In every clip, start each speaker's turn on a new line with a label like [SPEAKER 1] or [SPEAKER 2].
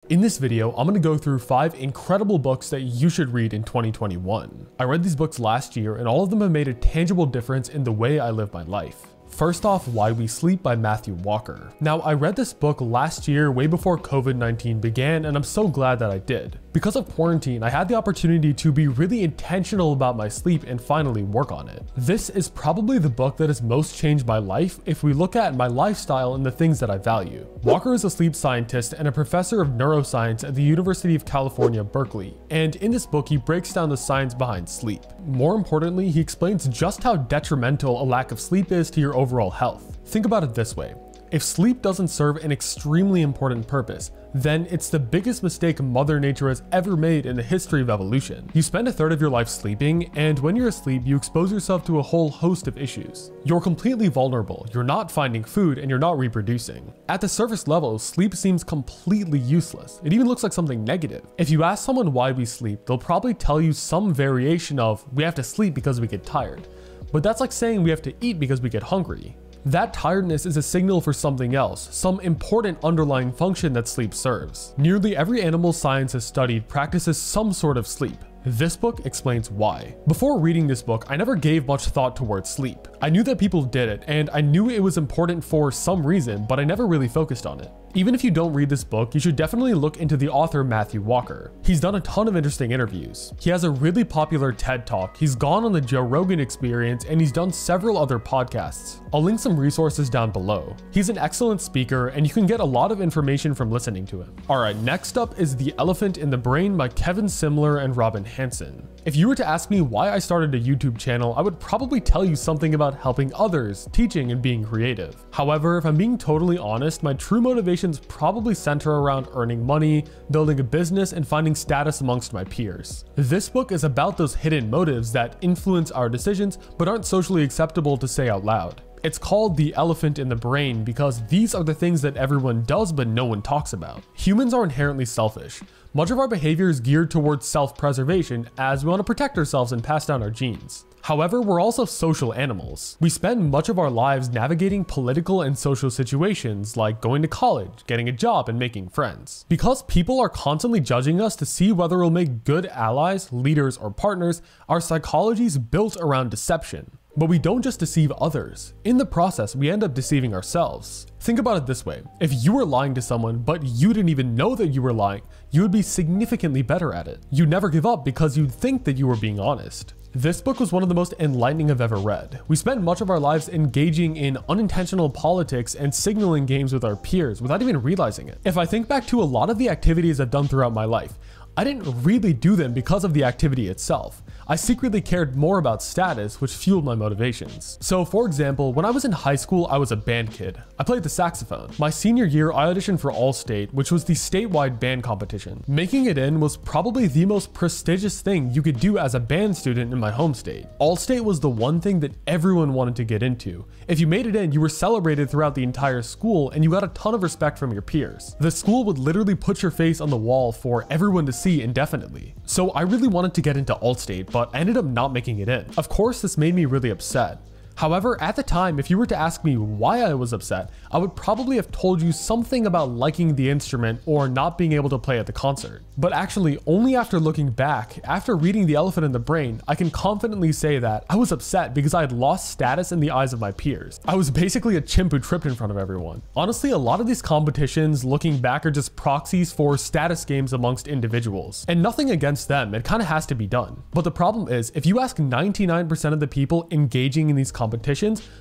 [SPEAKER 1] In this video, I'm going to go through 5 incredible books that you should read in 2021. I read these books last year and all of them have made a tangible difference in the way I live my life. First off, Why We Sleep by Matthew Walker. Now, I read this book last year, way before COVID-19 began, and I'm so glad that I did. Because of quarantine, I had the opportunity to be really intentional about my sleep and finally work on it. This is probably the book that has most changed my life if we look at my lifestyle and the things that I value. Walker is a sleep scientist and a professor of neuroscience at the University of California, Berkeley, and in this book he breaks down the science behind sleep. More importantly, he explains just how detrimental a lack of sleep is to your overall health. Think about it this way. If sleep doesn't serve an extremely important purpose, then it's the biggest mistake Mother Nature has ever made in the history of evolution. You spend a third of your life sleeping, and when you're asleep, you expose yourself to a whole host of issues. You're completely vulnerable, you're not finding food, and you're not reproducing. At the surface level, sleep seems completely useless. It even looks like something negative. If you ask someone why we sleep, they'll probably tell you some variation of, we have to sleep because we get tired. But that's like saying we have to eat because we get hungry. That tiredness is a signal for something else, some important underlying function that sleep serves. Nearly every animal science has studied practices some sort of sleep. This book explains why. Before reading this book, I never gave much thought towards sleep. I knew that people did it, and I knew it was important for some reason, but I never really focused on it. Even if you don't read this book, you should definitely look into the author Matthew Walker. He's done a ton of interesting interviews. He has a really popular TED Talk, he's gone on the Joe Rogan Experience, and he's done several other podcasts. I'll link some resources down below. He's an excellent speaker, and you can get a lot of information from listening to him. Alright, next up is The Elephant in the Brain by Kevin Simler and Robin Hanson. If you were to ask me why I started a YouTube channel, I would probably tell you something about helping others, teaching, and being creative. However, if I'm being totally honest, my true motivations probably center around earning money, building a business, and finding status amongst my peers. This book is about those hidden motives that influence our decisions but aren't socially acceptable to say out loud. It's called The Elephant in the Brain because these are the things that everyone does but no one talks about. Humans are inherently selfish. Much of our behavior is geared towards self-preservation as we want to protect ourselves and pass down our genes. However, we're also social animals. We spend much of our lives navigating political and social situations like going to college, getting a job, and making friends. Because people are constantly judging us to see whether we'll make good allies, leaders, or partners, our psychology is built around deception. But we don't just deceive others. In the process, we end up deceiving ourselves. Think about it this way. If you were lying to someone, but you didn't even know that you were lying, you would be significantly better at it. You'd never give up because you'd think that you were being honest. This book was one of the most enlightening I've ever read. We spend much of our lives engaging in unintentional politics and signaling games with our peers without even realizing it. If I think back to a lot of the activities I've done throughout my life, I didn't really do them because of the activity itself. I secretly cared more about status, which fueled my motivations. So for example, when I was in high school, I was a band kid. I played the saxophone. My senior year, I auditioned for All-State, which was the statewide band competition. Making it in was probably the most prestigious thing you could do as a band student in my home state. All-State was the one thing that everyone wanted to get into. If you made it in, you were celebrated throughout the entire school and you got a ton of respect from your peers. The school would literally put your face on the wall for everyone to see indefinitely. So I really wanted to get into All-State, but I ended up not making it in. Of course, this made me really upset. However, at the time, if you were to ask me why I was upset, I would probably have told you something about liking the instrument or not being able to play at the concert. But actually, only after looking back, after reading The Elephant in the Brain, I can confidently say that I was upset because I had lost status in the eyes of my peers. I was basically a chimp who tripped in front of everyone. Honestly, a lot of these competitions, looking back, are just proxies for status games amongst individuals. And nothing against them, it kind of has to be done. But the problem is, if you ask 99% of the people engaging in these competitions,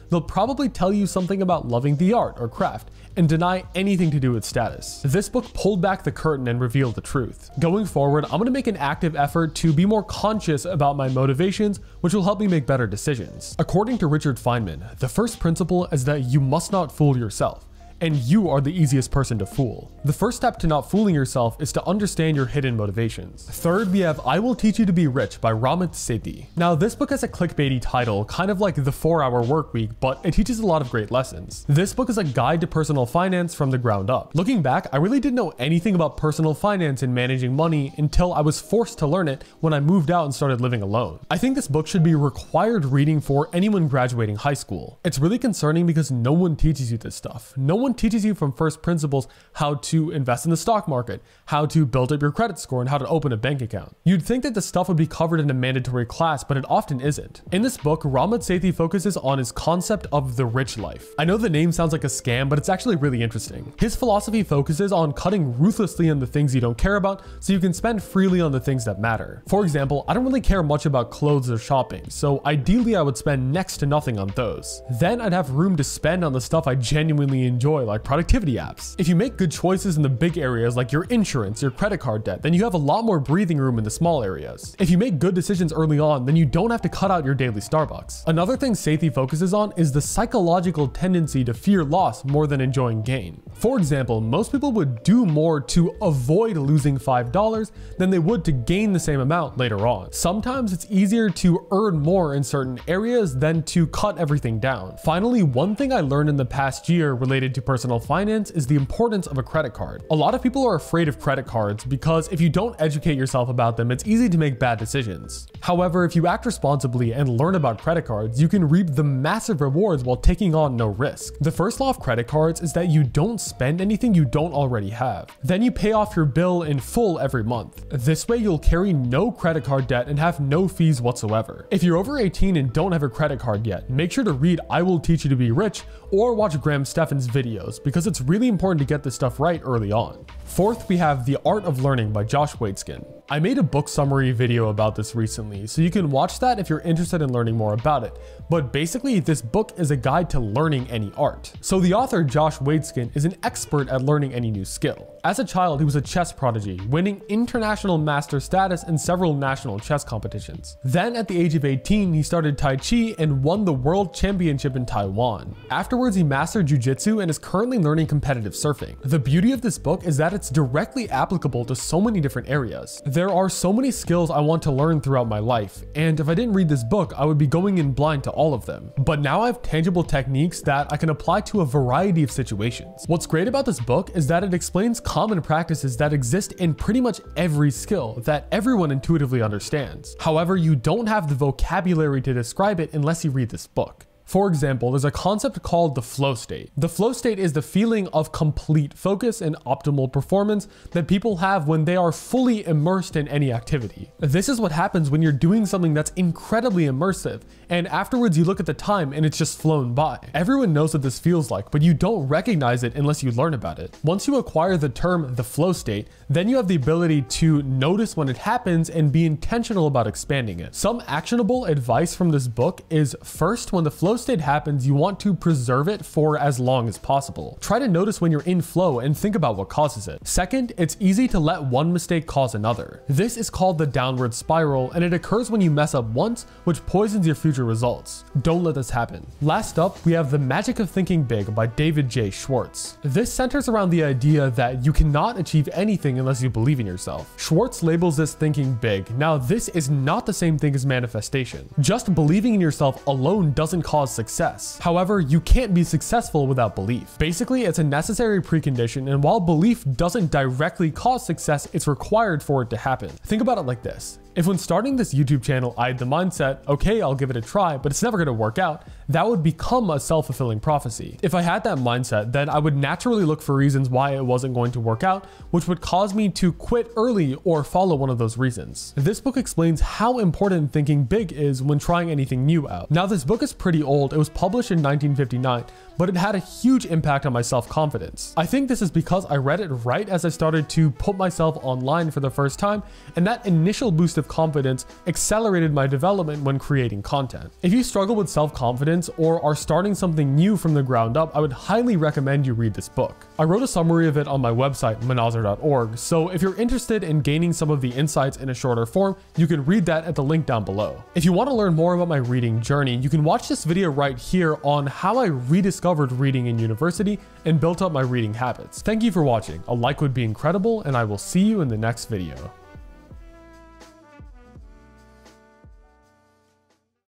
[SPEAKER 1] they'll probably tell you something about loving the art or craft and deny anything to do with status. This book pulled back the curtain and revealed the truth. Going forward, I'm going to make an active effort to be more conscious about my motivations, which will help me make better decisions. According to Richard Feynman, the first principle is that you must not fool yourself. And you are the easiest person to fool. The first step to not fooling yourself is to understand your hidden motivations. Third, we have I Will Teach You to Be Rich by Ramit Sethi. Now, this book has a clickbaity title, kind of like The 4-Hour Workweek, but it teaches a lot of great lessons. This book is a guide to personal finance from the ground up. Looking back, I really didn't know anything about personal finance and managing money until I was forced to learn it when I moved out and started living alone. I think this book should be required reading for anyone graduating high school. It's really concerning because no one teaches you this stuff. No one one teaches you from first principles how to invest in the stock market, how to build up your credit score, and how to open a bank account. You'd think that this stuff would be covered in a mandatory class, but it often isn't. In this book, Ramad Sethi focuses on his concept of the rich life. I know the name sounds like a scam, but it's actually really interesting. His philosophy focuses on cutting ruthlessly on the things you don't care about so you can spend freely on the things that matter. For example, I don't really care much about clothes or shopping, so ideally I would spend next to nothing on those. Then I'd have room to spend on the stuff I genuinely enjoy, like productivity apps. If you make good choices in the big areas like your insurance, your credit card debt, then you have a lot more breathing room in the small areas. If you make good decisions early on, then you don't have to cut out your daily Starbucks. Another thing Sethi focuses on is the psychological tendency to fear loss more than enjoying gain. For example, most people would do more to avoid losing $5 than they would to gain the same amount later on. Sometimes it's easier to earn more in certain areas than to cut everything down. Finally, one thing I learned in the past year related to personal finance is the importance of a credit card. A lot of people are afraid of credit cards because if you don't educate yourself about them, it's easy to make bad decisions. However, if you act responsibly and learn about credit cards, you can reap the massive rewards while taking on no risk. The first law of credit cards is that you don't spend anything you don't already have. Then you pay off your bill in full every month. This way you'll carry no credit card debt and have no fees whatsoever. If you're over 18 and don't have a credit card yet, make sure to read I Will Teach You to Be Rich or watch Graham Stephan's videos because it's really important to get this stuff right early on. Fourth, we have The Art of Learning by Josh Waitzkin. I made a book summary video about this recently, so you can watch that if you're interested in learning more about it. But basically, this book is a guide to learning any art. So the author, Josh Waitzkin, is an expert at learning any new skill. As a child, he was a chess prodigy, winning international master status in several national chess competitions. Then at the age of 18, he started Tai Chi and won the world championship in Taiwan. Afterwards, he mastered jiu-jitsu and is currently learning competitive surfing. The beauty of this book is that it's directly applicable to so many different areas. There are so many skills I want to learn throughout my life, and if I didn't read this book, I would be going in blind to all of them. But now I have tangible techniques that I can apply to a variety of situations. What's great about this book is that it explains common practices that exist in pretty much every skill that everyone intuitively understands. However, you don't have the vocabulary to describe it unless you read this book. For example, there's a concept called the flow state. The flow state is the feeling of complete focus and optimal performance that people have when they are fully immersed in any activity. This is what happens when you're doing something that's incredibly immersive, and afterwards you look at the time and it's just flown by. Everyone knows what this feels like, but you don't recognize it unless you learn about it. Once you acquire the term the flow state, then you have the ability to notice when it happens and be intentional about expanding it. Some actionable advice from this book is, first, when the flow state happens, you want to preserve it for as long as possible. Try to notice when you're in flow and think about what causes it. Second, it's easy to let one mistake cause another. This is called the downward spiral, and it occurs when you mess up once, which poisons your future results. Don't let this happen. Last up, we have The Magic of Thinking Big by David J. Schwartz. This centers around the idea that you cannot achieve anything unless you believe in yourself. Schwartz labels this thinking big. Now, this is not the same thing as manifestation. Just believing in yourself alone doesn't cause success. However, you can't be successful without belief. Basically, it's a necessary precondition, and while belief doesn't directly cause success, it's required for it to happen. Think about it like this. If when starting this YouTube channel, I had the mindset, okay, I'll give it a try, but it's never going to work out, that would become a self-fulfilling prophecy. If I had that mindset, then I would naturally look for reasons why it wasn't going to work out, which would cause me to quit early or follow one of those reasons. This book explains how important thinking big is when trying anything new out. Now, this book is pretty old. It was published in 1959, but it had a huge impact on my self-confidence. I think this is because I read it right as I started to put myself online for the first time, and that initial boost of confidence accelerated my development when creating content. If you struggle with self-confidence or are starting something new from the ground up, I would highly recommend you read this book. I wrote a summary of it on my website, manazar.org, so if you're interested in gaining some of the insights in a shorter form, you can read that at the link down below. If you want to learn more about my reading journey, you can watch this video right here on how I rediscovered reading in university and built up my reading habits. Thank you for watching. A like would be incredible, and I will see you in the next video.